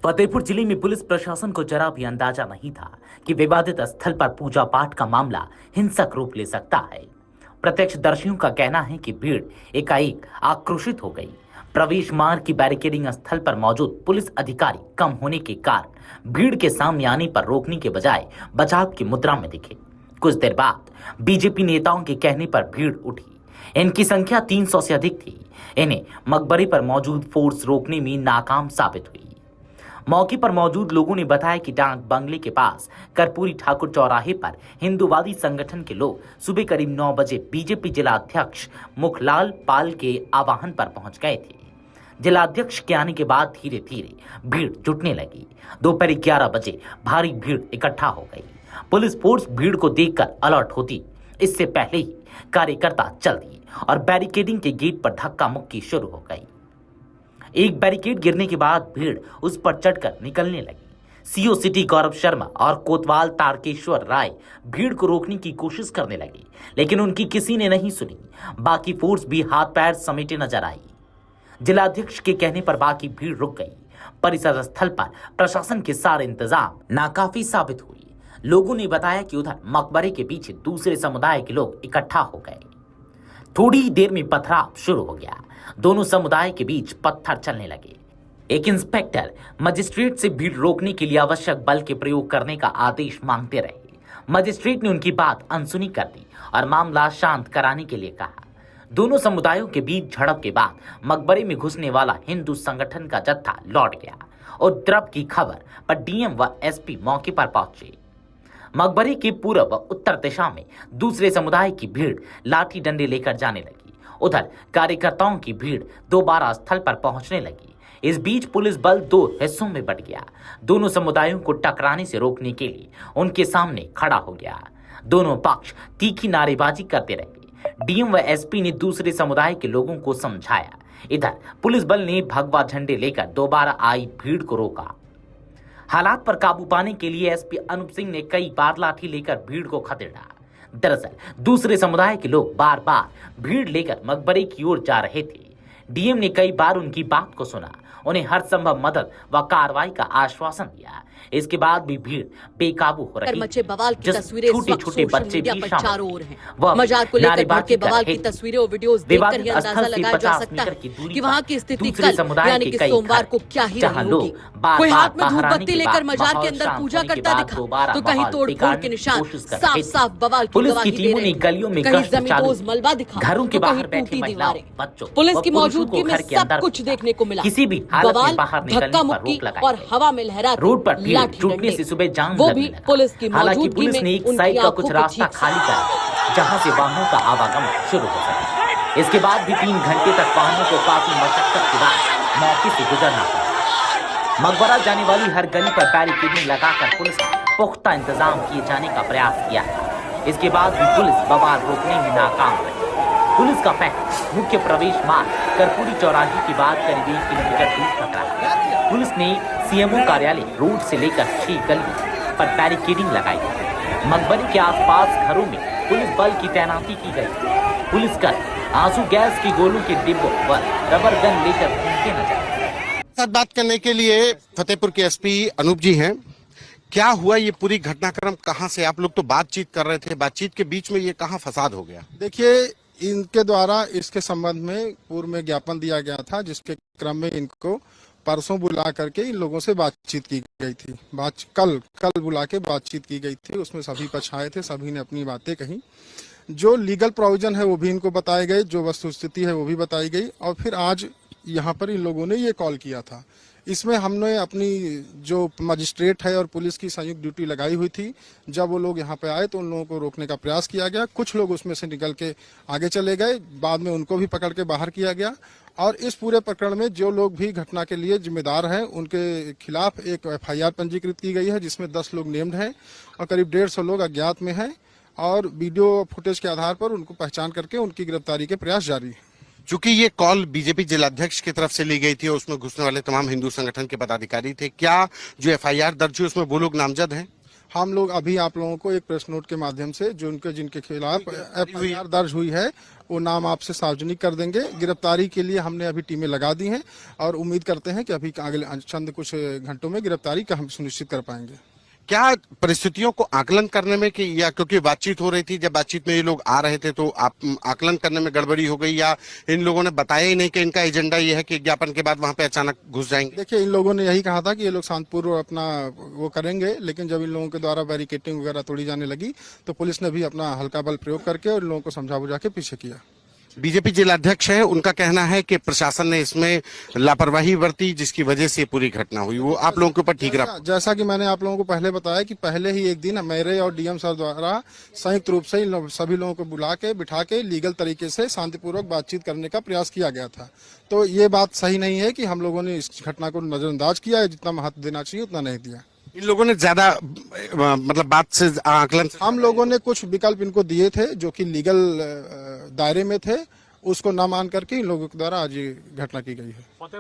फतेहपुर जिले में पुलिस प्रशासन को जरा भी अंदाजा नहीं था कि विवादित स्थल पर पूजा पाठ का मामला हिंसक रूप ले सकता है। प्रत्यक्षदर्शियों का कहना है कि भीड़ एकाएक आक्रोशित हो गई। प्रवेश मार्ग की बैरिकेडिंग स्थल पर मौजूद पुलिस अधिकारी कम होने के कारण भीड़ के सामने आने पर रोकने के बजाय बचाव की मुद्रा में दिखे। कुछ देर बाद बीजेपी नेताओं के कहने पर भीड़ उठी। इनकी संख्या 300 से अधिक थी। इन्हें मकबरे पर मौजूद फोर्स रोकने में नाकाम साबित हुई। मौके पर मौजूद लोगों ने बताया कि डाक बंगले के पास कर्पूरी ठाकुर चौराहे पर हिंदूवादी संगठन के लोग सुबह करीब 9 बजे बीजेपी जिलाध्यक्ष मुखलाल पाल के आवाहन पर पहुंच गए थे। जिलाध्यक्ष के आने के बाद धीरे धीरे भीड़ जुटने लगी। दोपहर 11 बजे भारी भीड़ इकट्ठा हो गई। पुलिस फोर्स भीड़ को देखकर अलर्ट होती। इससे पहले ही कार्यकर्ता चल दिए और बैरिकेडिंग के गेट पर धक्का मुक्की शुरू हो गई। एक बैरिकेड गिरने के बाद भीड़ उस पर चढ़कर निकलने लगी। सीओ सिटी गौरव शर्मा और कोतवाल तारकेश्वर राय भीड़ को रोकने की कोशिश करने लगे, लेकिन उनकी किसी ने नहीं सुनी। बाकी फोर्स भी हाथ पैर समेटे नजर आई। जिलाध्यक्ष के कहने पर बाकी भीड़ रुक गई। परिसर स्थल पर प्रशासन के सारे इंतजाम नाकाफी साबित हुए। लोगों ने बताया कि उधर मकबरे के पीछे दूसरे समुदाय के लोग इकट्ठा हो गए। थोड़ी देर में पथराव शुरू हो गया। दोनों समुदाय के बीच पत्थर चलने लगे। एक इंस्पेक्टर मजिस्ट्रेट से भीड़ रोकने के लिए आवश्यक बल के प्रयोग करने का आदेश मांगते रहे। मजिस्ट्रेट ने उनकी बात अनसुनी कर दी और मामला शांत कराने के लिए कहा। दोनों समुदायों के बीच झड़प के बाद मकबरे में घुसने वाला हिंदू संगठन का जत्था लौट गया। उपद्रव की खबर पर डीएम व एसपी मौके पर पहुंचे। मकबरे के पूर्व व उत्तर दिशा में दूसरे समुदाय की भीड़ लाठी डंडे लेकर जाने लगी। उधर कार्यकर्ताओं की भीड़ दोबारा स्थल पर पहुंचने लगी। इस बीच पुलिस बल 2 हिस्सों में बंट गया। दोनों समुदायों को टकराने से रोकने के लिए उनके सामने खड़ा हो गया। दोनों पक्ष तीखी नारेबाजी करते रहे। डीएम व एसपी ने दूसरे समुदाय के लोगों को समझाया। इधर पुलिस बल ने भगवा झंडे लेकर दोबारा आई भीड़ को रोका। हालात पर काबू पाने के लिए एसपी अनूप सिंह ने कई बार लाठी लेकर भीड़ को खदेड़ा। दरअसल दूसरे समुदाय के लोग बार बार भीड़ लेकर मकबरे की ओर जा रहे थे। डीएम ने कई बार उनकी बात को सुना, उन्हें हर संभव मदद व कार्रवाई का आश्वासन दिया। इसके बाद भी भीड़ बेकाबू हो रही मचे बवाल की तस्वीरें छोटे छोटे बच्चे भी चारों ओर हैं। मजाक को लेकर भड़के बवाल की तस्वीरें और वीडियोस देखकर ही अंदाजा लगाया जा सकता है कि वहां की स्थिति कल यानी कि सोमवार को क्या ही रही होगी। कोई हाथ में धूप बत्ती लेकर मजार के अंदर पूजा करता दिखा तो कहीं तोड़फोड़ के निशान, साफ साफ बवाल की गवाही दे रहे हैं। कहीं जमींदोज मलबा दिखा घरों के तो बाहर कहीं टूटी दीवारें। बच्चों पुलिस की मौजूदगी में सब कुछ देखने को मिला। किसी भी बवाल, धक्का मुक्की और हवा में लहराती रोड पर भीड़ जुटने से सुबह जाम वो भी पुलिस की हालांकि मौजूदगी पुलिस ने में एक साइड का कुछ रास्ता खाली कर जहां से वाहनों का आवागमन शुरू हो सके। इसके बाद भी 3 घंटे तक वाहनों को काफी मशक्कत के बाद मौके से गुजरना पड़ा। मकबरा जाने वाली हर गली पर बैरिकेडिंग लगाकर पुलिस ने पुख्ता इंतजाम किए जाने का प्रयास किया। इसके बाद भी पुलिस बवाल रोकने में नाकाम रही। पुलिस का पैक मुख्य प्रवेश मार्ग कर्पूरी चौराहे के बाद करीब 1 किलोमीटर दूर तक रहा। पुलिस ने सीएमओ कार्यालय रोड से लेकर 6 गलियों पर बैरिकेडिंग लगाई। मकबरे के आसपास घरों में पुलिस बल की तैनाती की गई। पुलिसकर्मी आंसू गैस के गोलों के डिब्बों व रबर गन लेकर घूमते नजर आए। साथ बात करने के लिए फतेहपुर के एसपी अनूप जी हैं। क्या हुआ ये पूरी घटनाक्रम, कहां से आप लोग तो बातचीत कर रहे थे, बातचीत के बीच में ये कहां फसाद हो गया? देखिए, इनके द्वारा इसके संबंध में पूर्व में ज्ञापन दिया गया था, जिसके क्रम में इनको परसों बुला करके इन लोगों से बातचीत की गई थी। कल बुला के बातचीत की गई थी। उसमें सभी पक्ष आए थे, सभी ने अपनी बातें कही। जो लीगल प्रोविजन है वो भी इनको बताए गए, जो वस्तुस्थिति है वो भी बताई गई। और फिर आज यहाँ पर इन लोगों ने ये कॉल किया था। इसमें हमने अपनी जो मजिस्ट्रेट है और पुलिस की संयुक्त ड्यूटी लगाई हुई थी। जब वो लोग यहाँ पे आए तो उन लोगों को रोकने का प्रयास किया गया। कुछ लोग उसमें से निकल के आगे चले गए, बाद में उनको भी पकड़ के बाहर किया गया। और इस पूरे प्रकरण में जो लोग भी घटना के लिए जिम्मेदार हैं उनके खिलाफ एक एफआईआर पंजीकृत की गई है, जिसमें 10 लोग नेम्ड हैं और करीब 150 लोग अज्ञात में हैं। और वीडियो फुटेज के आधार पर उनको पहचान करके उनकी गिरफ्तारी के प्रयास जारी है। चूंकि ये कॉल बीजेपी जिलाध्यक्ष की तरफ से ली गई थी और उसमें घुसने वाले तमाम हिंदू संगठन के पदाधिकारी थे, क्या जो एफआईआर दर्ज हुई उसमें वो लोग नामजद हैं? हम लोग अभी आप लोगों को एक प्रेस नोट के माध्यम से जो जिनके खिलाफ FIR दर्ज हुई है वो नाम आपसे सार्वजनिक कर देंगे। गिरफ्तारी के लिए हमने अभी टीमें लगा दी हैं और उम्मीद करते हैं कि अभी अगले चंद कुछ घंटों में गिरफ्तारी का हम सुनिश्चित कर पाएंगे। क्या परिस्थितियों को आकलन करने में कि या क्योंकि बातचीत हो रही थी, जब बातचीत में ये लोग आ रहे थे तो आप आकलन करने में गड़बड़ी हो गई, या इन लोगों ने बताया ही नहीं कि इनका एजेंडा ये है कि ज्ञापन के बाद वहां पे अचानक घुस जाएंगे? देखिए, इन लोगों ने यही कहा था कि ये लोग शांतिपूर्वक अपना वो करेंगे, लेकिन जब इन लोगों के द्वारा बैरिकेटिंग वगैरह तोड़ी जाने लगी तो पुलिस ने भी अपना हल्का बल प्रयोग करके और इन लोगों को समझा बुझा के पीछे किया। बीजेपी जिलाध्यक्ष है, उनका कहना है कि प्रशासन ने इसमें लापरवाही बरती जिसकी वजह से पूरी घटना हुई। वो आप लोगों के ऊपर ठीक रहा? जैसा कि मैंने आप लोगों को पहले बताया कि पहले ही एक दिन मेरे और डीएम सर द्वारा संयुक्त रूप से सभी लोगों को बुला के बिठा के लीगल तरीके से शांतिपूर्वक बातचीत करने का प्रयास किया गया था। तो ये बात सही नहीं है कि हम लोगों ने इस घटना को नजरअंदाज किया है, जितना महत्व देना चाहिए उतना नहीं दिया। इन लोगों ने ज्यादा मतलब बात से आकलन, हम लोगों ने कुछ विकल्प इनको दिए थे जो कि लीगल दायरे में थे, उसको न मान करके इन लोगों के द्वारा आज ये घटना की गई है।